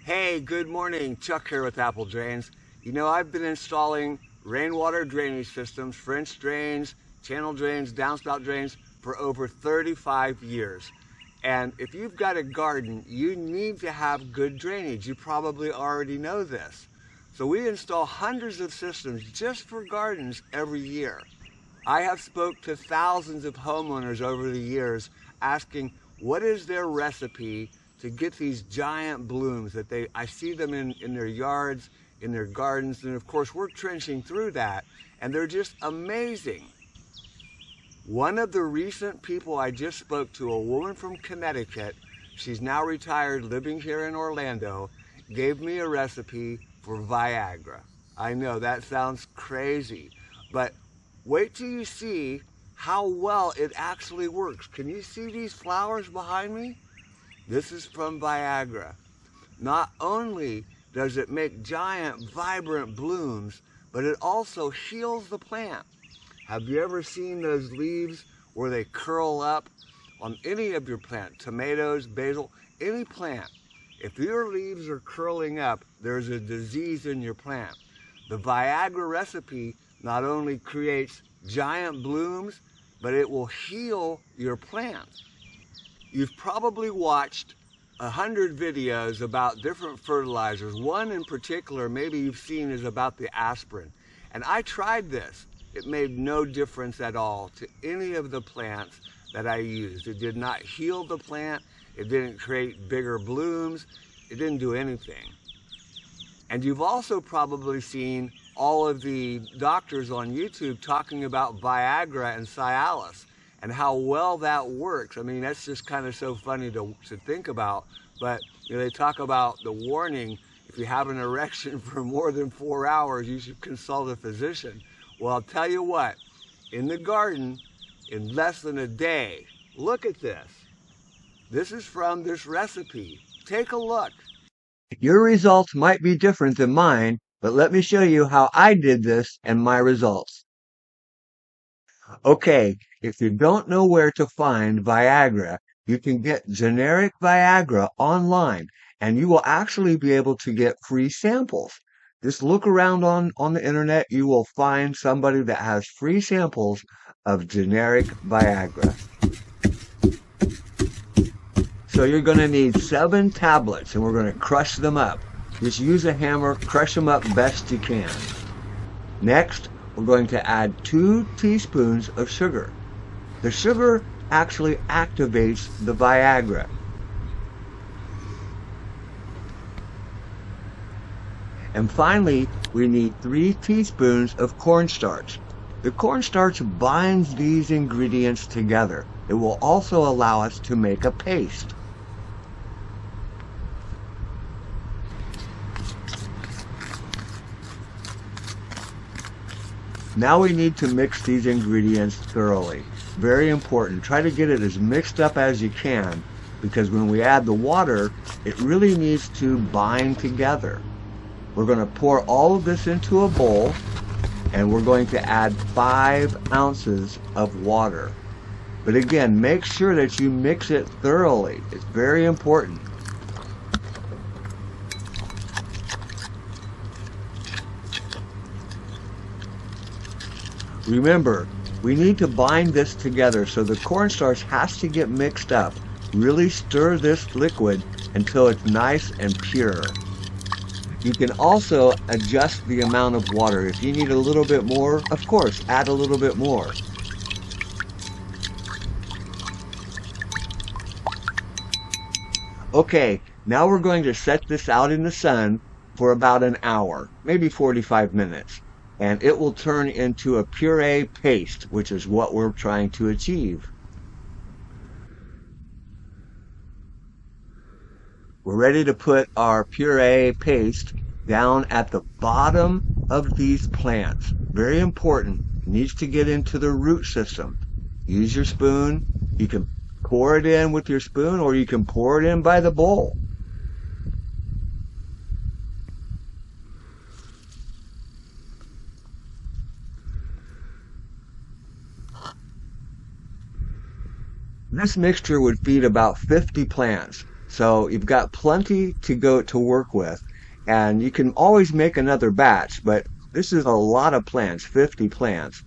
Hey, good morning. Chuck here with Apple Drains. You know, I've been installing rainwater drainage systems, French drains, channel drains, downspout drains for over 35 years. And if you've got a garden, you need to have good drainage. You probably already know this. So we install hundreds of systems just for gardens every year. I have spoke to thousands of homeowners over the years asking what is their recipe to get these giant blooms that I see them in their yards, in their gardens, and of course we're trenching through that, and they're just amazing. One of the recent people I just spoke to, a woman from Connecticut, she's now retired, living here in Orlando, gave me a recipe for Viagra. I know that sounds crazy, but wait till you see how well it actually works. Can you see these flowers behind me? This is from Viagra. Not only does it make giant, vibrant blooms, but it also heals the plant. Have you ever seen those leaves where they curl up on any of your plant, tomatoes, basil, any plant? If your leaves are curling up, there's a disease in your plant. The Viagra recipe not only creates giant blooms, but it will heal your plant. You've probably watched 100 videos about different fertilizers. One in particular, maybe you've seen, is about the aspirin. And I tried this. It made no difference at all to any of the plants that I used. It did not heal the plant. It didn't create bigger blooms. It didn't do anything. And you've also probably seen all of the doctors on YouTube talking about Viagra and Cialis and how well that works. I mean, that's just kind of so funny to think about. But you know, they talk about the warning, if you have an erection for more than 4 hours, you should consult a physician. Well, I'll tell you what, in the garden, in less than a day, look at this. This is from this recipe. Take a look. Your results might be different than mine, but let me show you how I did this and my results. Okay, if you don't know where to find Viagra, you can get Generic Viagra online, and you will actually be able to get free samples. Just look around on the internet, you will find somebody that has free samples of Generic Viagra. So you're going to need 7 tablets, and we're going to crush them up. Just use a hammer, crush them up best you can. Next, we're going to add 2 teaspoons of sugar. The sugar actually activates the Viagra. And finally, we need 3 teaspoons of cornstarch. The cornstarch binds these ingredients together. It will also allow us to make a paste. Now we need to mix these ingredients thoroughly. Very important. Try to get it as mixed up as you can, because when we add the water, it really needs to bind together. We're going to pour all of this into a bowl, and we're going to add 5 ounces of water. But again, make sure that you mix it thoroughly. It's very important. Remember, we need to bind this together, so the cornstarch has to get mixed up. Really stir this liquid until it's nice and pure. You can also adjust the amount of water. If you need a little bit more, of course, add a little bit more. Okay, now we're going to set this out in the sun for about an hour, maybe 45 minutes. And it will turn into a puree paste, which is what we're trying to achieve. We're ready to put our puree paste down at the bottom of these plants. Very important. It needs to get into the root system. Use your spoon. You can pour it in with your spoon, or you can pour it in by the bowl. This mixture would feed about 50 plants. So you've got plenty to go to work with. And you can always make another batch, but this is a lot of plants, 50 plants.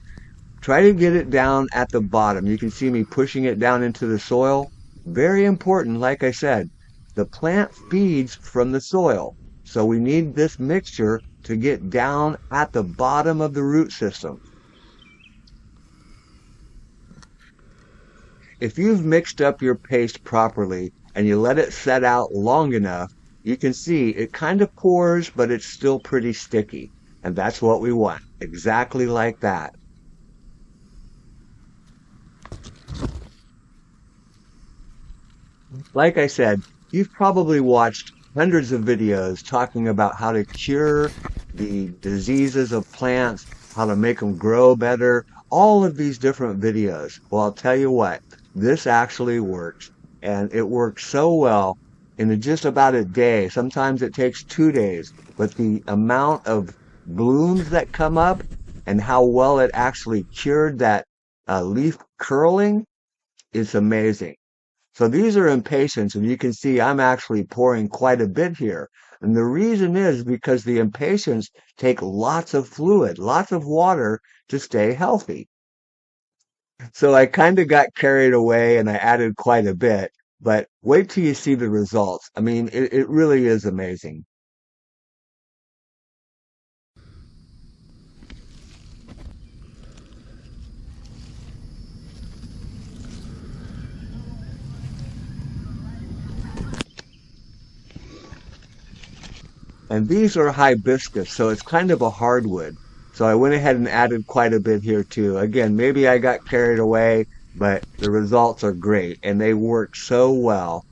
Try to get it down at the bottom. You can see me pushing it down into the soil. Very important, like I said, the plant feeds from the soil. So we need this mixture to get down at the bottom of the root system. If you've mixed up your paste properly and you let it set out long enough, you can see it kind of pours, but it's still pretty sticky. And that's what we want, exactly like that. Like I said, you've probably watched hundreds of videos talking about how to cure the diseases of plants, how to make them grow better, all of these different videos. Well, I'll tell you what, this actually works. And it works so well in just about a day. Sometimes it takes 2 days. But the amount of blooms that come up and how well it actually cured that leaf curling is amazing. So these are impatiens, and you can see I'm actually pouring quite a bit here. And the reason is because the impatiens take lots of fluid, lots of water to stay healthy. So I kind of got carried away and I added quite a bit, but wait till you see the results. I mean, it really is amazing. And these are hibiscus, so it's kind of a hardwood. So I went ahead and added quite a bit here too. Again, maybe I got carried away, but the results are great and they work so well.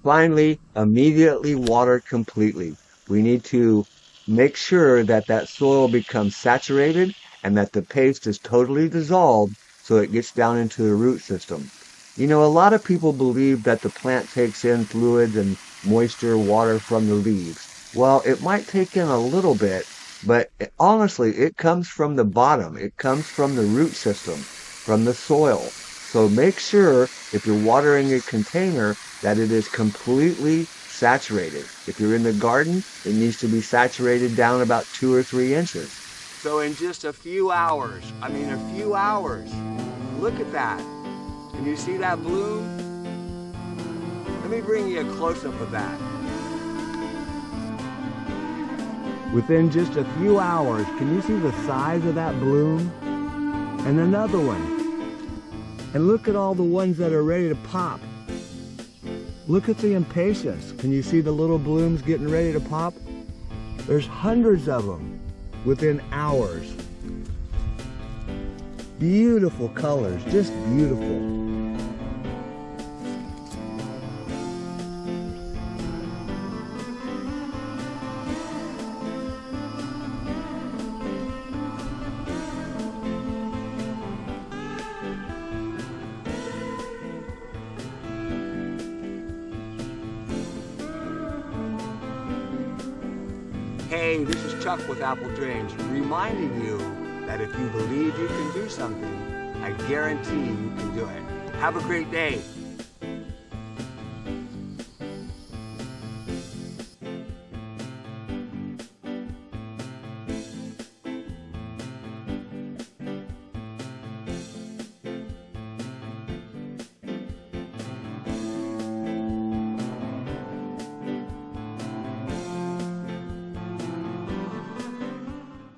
Finally, immediately water completely. We need to make sure that that soil becomes saturated and that the paste is totally dissolved so it gets down into the root system. You know, a lot of people believe that the plant takes in fluids and moisture, water from the leaves. Well, it might take in a little bit, but honestly, it comes from the bottom. It comes from the root system, from the soil. So make sure if you're watering a container that it is completely saturated. If you're in the garden, it needs to be saturated down about 2 or 3 inches. So in just a few hours, look at that. Can you see that bloom? Let me bring you a close-up of that. Within just a few hours, can you see the size of that bloom? And another one. And look at all the ones that are ready to pop. Look at the impatiens. Can you see the little blooms getting ready to pop? There's hundreds of them within hours. Beautiful colors, just beautiful. Hey, this is Chuck with Apple Drains, reminding you that if you believe you can do something, I guarantee you can do it. Have a great day.